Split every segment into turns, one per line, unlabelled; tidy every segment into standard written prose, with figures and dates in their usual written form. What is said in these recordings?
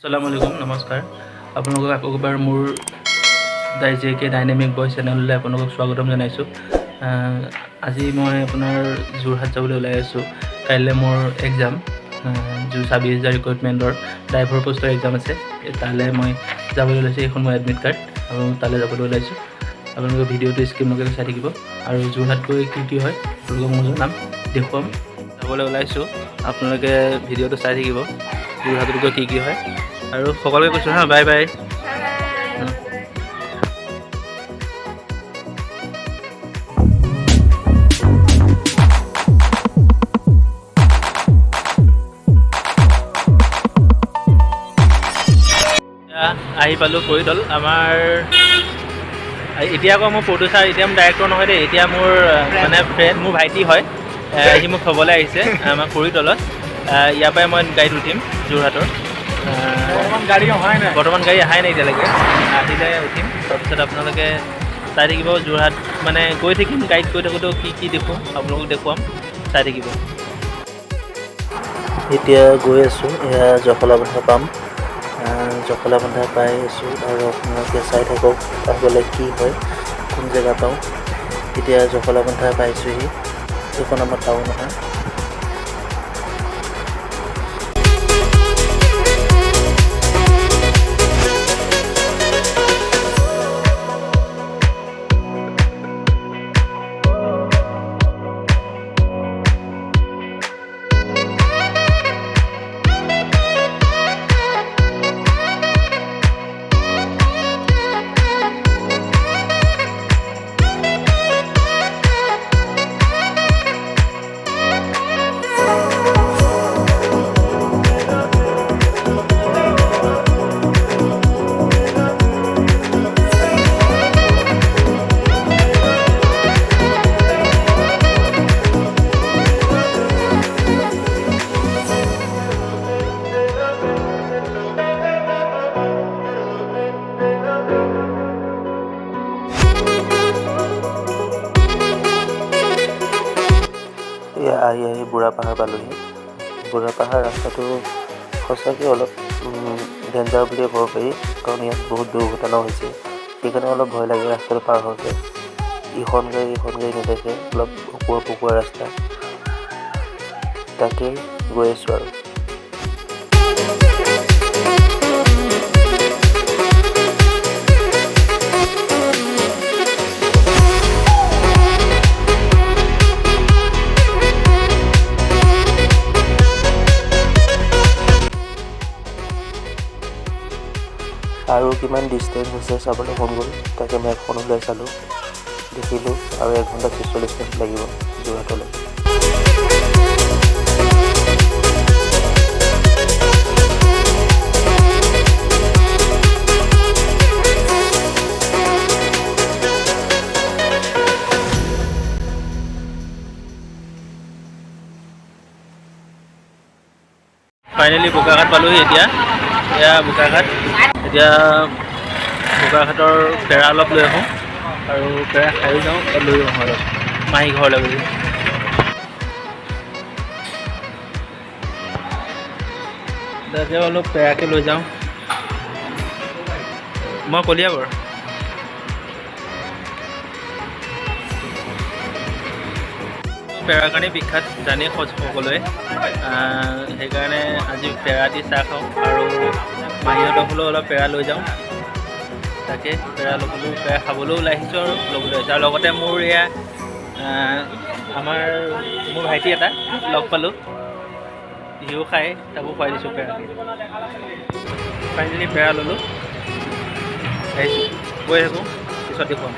আসসালামু আলাইকুম নমস্কাৰ আপোনালোকক আকৌ এবাৰ মোৰ JK ডাইনামিক ভইচ চেনেললৈ আপোনালোকক স্বাগতম জনাইছোঁ। আজি মই আপোনাৰ যোৰহাট যাবলৈ ওলাই আছোঁ। কাইলৈ মোৰ এক্সাম 26,000 ৰিক্ৰুটমেণ্টৰ ড্ৰাইভাৰ পোষ্টৰ এক্সাম আছে। তালৈ মই যাবলৈ ওলাইছোঁ। এইখন মই এডমিট কাৰ্ড আৰু তালৈ যাবলৈ ওলাইছোঁ। আপোনালোকে ভিডিঅ'টো স্কিপ নকৰাকৈ চাই থাকিব আৰু যোৰহাট গৈ কি হয় আপোনালোকক মই জনাম, দেখুৱাম। যাবলৈ ওলাইছোঁ, আপোনালোকে ভিডিঅ'টো চাই থাকিব। যোৰহাটত গৈ কি হয় আৰু সকলোকে কৈছোঁ হা, বাই বাই। আহি পালোঁ কৰিডল আমাৰ। এতিয়া আকৌ মোৰ প্ৰডিউচাৰ, এতিয়া মোৰ ডাইৰেক্টৰ নহয় দেই, এতিয়া মোৰ মানে ফ্ৰেণ্ড, মোৰ ভাইটি হয়। সি মোক থ'বলৈ আহিছে আমাৰ কৰিডলত। ইয়াৰ পৰাই মই গাড়ীত উঠিম যোৰহাটৰ। বৰ্তমান গাড়ী অহাই নাই এতিয়ালৈকে, আহিলে উঠিম। তাৰপিছত আপোনালোকে চাই থাকিব। যোৰহাট মানে গৈ থাকিম, গাড়ীত গৈ থাকোঁতেও কি দেখোঁ আপোনালোকক দেখুৱাম, চাই থাকিব।
এতিয়া গৈ আছোঁ, এয়া জখলাবন্ধা পাম। জখলাবন্ধা পাই আছোঁ আৰু আপোনালোকে চাই থাকক আগলৈ কি হয়, কোন জেগা পাওঁ। এতিয়া জখলাবন্ধা পাইছোঁহি। এইখন আমাৰ টাউন নহয়। আহি বুঢ়াপাহাৰ পালোঁহি। বুঢ়াপাহাৰ ৰাস্তাটো সঁচাকৈ অলপ ডেঞ্জাৰ বুলিয়ে ক'ব পাৰি, কাৰণ ইয়াত বহুত দুৰ্ঘটনাও হৈছে। সেইকাৰণে অলপ ভয় লাগে ৰাস্তাটো পাৰ হওঁতে। ইখন গাড়ী নেদেখে, অলপ পুকুৱা ৰাস্তা। তাকেই গৈ আছোঁ আৰু। আৰু কিমান ডিষ্টেঞ্চ আছে চাবলৈ মন গ'ল, তাকে মেপখন ওলাই চালোঁ, দেখিলোঁ আৰু 1 ঘণ্টা 46 মিনিট লাগিব যোৰহাটলৈ।
ফাইনেলি বোকাঘাট পালোঁহি। এয়া বোকাঘাট। এতিয়া বোকাঘাটৰ পেৰা অলপ লৈ আহোঁ আৰু পেৰা খায়ো যাওঁ, লৈ আহোঁ অলপ মাহী ঘৰলৈ বুলি। তাতে অলপ পেৰাকে লৈ যাওঁ। মই কলিয়াবৰ। পেৰাৰ কাৰণে বিখ্যাত জানেই সকলোৱে। সেইকাৰণে আজি পেৰা দি চাহ খাওঁ আৰু মাহীহঁতক হ'লেও অলপ পেৰা লৈ যাওঁ। তাকে পেৰা ল'বলৈ, পেৰা খাবলৈও ওলাই আহিছোঁ আৰু ল'বলৈ আহিছোঁ। আৰু লগতে মোৰ এয়া মোৰ ভাইটি এটা লগ পালোঁ, সিও খায়, তাকো খুৱাই দিছোঁ পেৰা। ফাইনেলি পেৰা ল'লোঁ, আহিছোঁ, গৈ থাকোঁ, পিছত দেখুৱাম।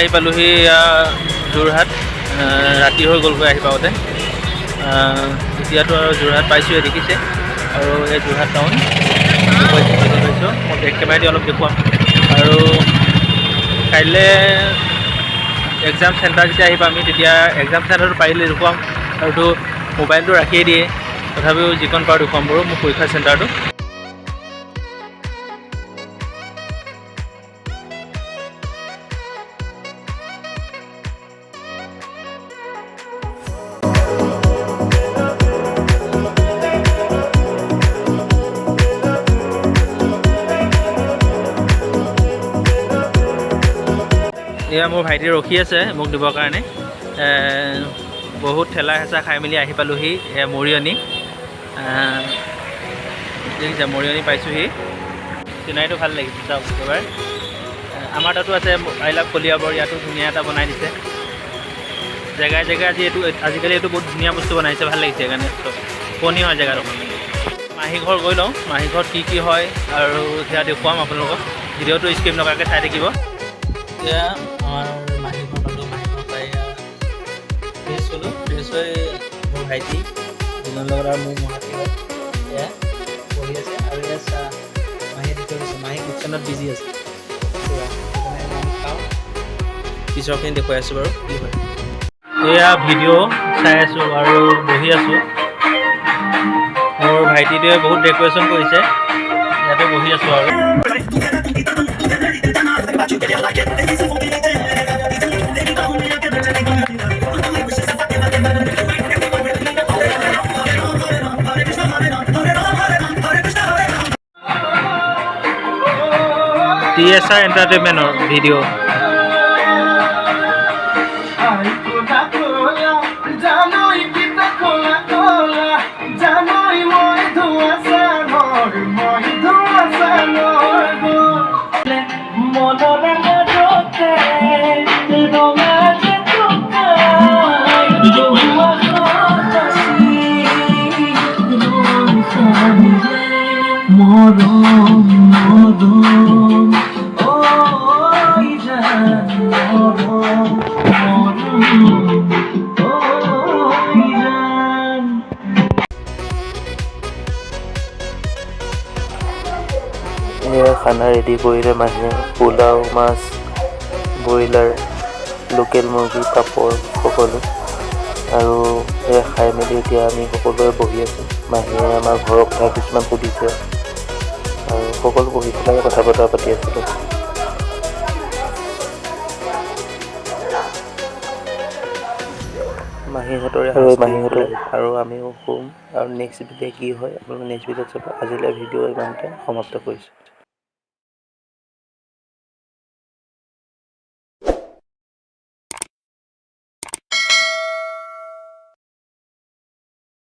আহি পালোঁহি যোৰহাট। ৰাতি হৈ গ'লগৈ আহি পাওঁতে। এতিয়াতো আৰু যোৰহাট পাইছোঁহে, দেখিছে। আৰু এই যোৰহাট টাউন মই বেক কেমেৰা দি অলপ দেখুৱাম। আৰু কাইলৈ এক্সাম চেণ্টাৰ যেতিয়া আহি পাম তেতিয়া এক্সাম চেণ্টাৰটো পাৰিলে দেখুৱাম। আৰুতো মোবাইলটো ৰাখিয়ে দিয়ে, তথাপিও যিকণ পাৰোঁ দেখুৱাম বাৰু মোৰ পৰীক্ষা চেণ্টাৰটো। এয়া মোৰ ভাইটি ৰখি আছে মোক দিবৰ কাৰণে। বহুত ঠেলা হেঁচা খাই মেলি আহি পালোঁহি মৰিয়নি। দেখিছে মৰিয়নি পাইছোঁহি। চিনাৰীটো ভাল লাগিছে চাওক একেবাৰে। আমাৰ তাতো আছে আই লাভ কলিয়াবৰ, ইয়াতো ধুনীয়া এটা বনাই দিছে। জেগাই জেগাই আজিকালি এইটো বহুত ধুনীয়া বস্তু বনাইছে, ভাল লাগিছে সেইকাৰণে চব শুৱনি হয় জেগাটো। মাহী ঘৰ গৈ লওঁ, মাহী ঘৰত কি হয় আৰু সেয়া দেখুৱাম আপোনালোকক। ভিডিঅ'টো স্কিপ নকৰাকৈ চাই থাকিব। এতিয়া আমাৰ মাহী ঘৰ পালোঁ, মাহী ঘৰ পাই ফ্ৰেছ হ'লোঁ। ফ্ৰেছ হৈ মোৰ ভাইটি দিনৰ লগত আৰু মোৰ মহাতি হয় এয়া পঢ়ি আছে। আৰু এয়া চাহ মাহীয়ে দি থৈ গৈছে, মাহী কিটচেনত বিজি আছে পুৰা, সেইকাৰণে আমি খাওঁ। পিছৰখিনি দেখুৱাই আছোঁ বাৰু কি হয়। এয়া ভিডিঅ' চাই আছোঁ আৰু বহি আছোঁ। মোৰ ভাইটিটোৱে বহুত ডেক'ৰেশ্যন কৰিছে, ইয়াতে বহি আছোঁ আৰু। TSR এণ্টাৰটেইনমেণ্টৰ ভিডিঅ'।
এয়া খানা ৰেডি কৰিলে মাহীয়ে। পোলাও, মাছ, ব্ৰইলাৰ, লোকেল মুৰ্গী, পাপৰ সকলো। আৰু এয়া খাই মেলি এতিয়া আমি সকলোৱে বহি আছোঁ। মাহীয়ে আমাৰ ঘৰৰ কথা কিছুমান সুধিছে আৰু সকলো বহি পেলাই কথা বতৰা পাতি আছিলোঁ। মাহীহঁতৰে আৰু আমিও শুম। আৰু নেক্সট ভিডিঅ' কি হয় আপোনালোকে নেক্সট ভিডিঅ'ত চাব। আজিলৈ ভিডিঅ' ইমানতে সমাপ্ত কৰিছোঁ।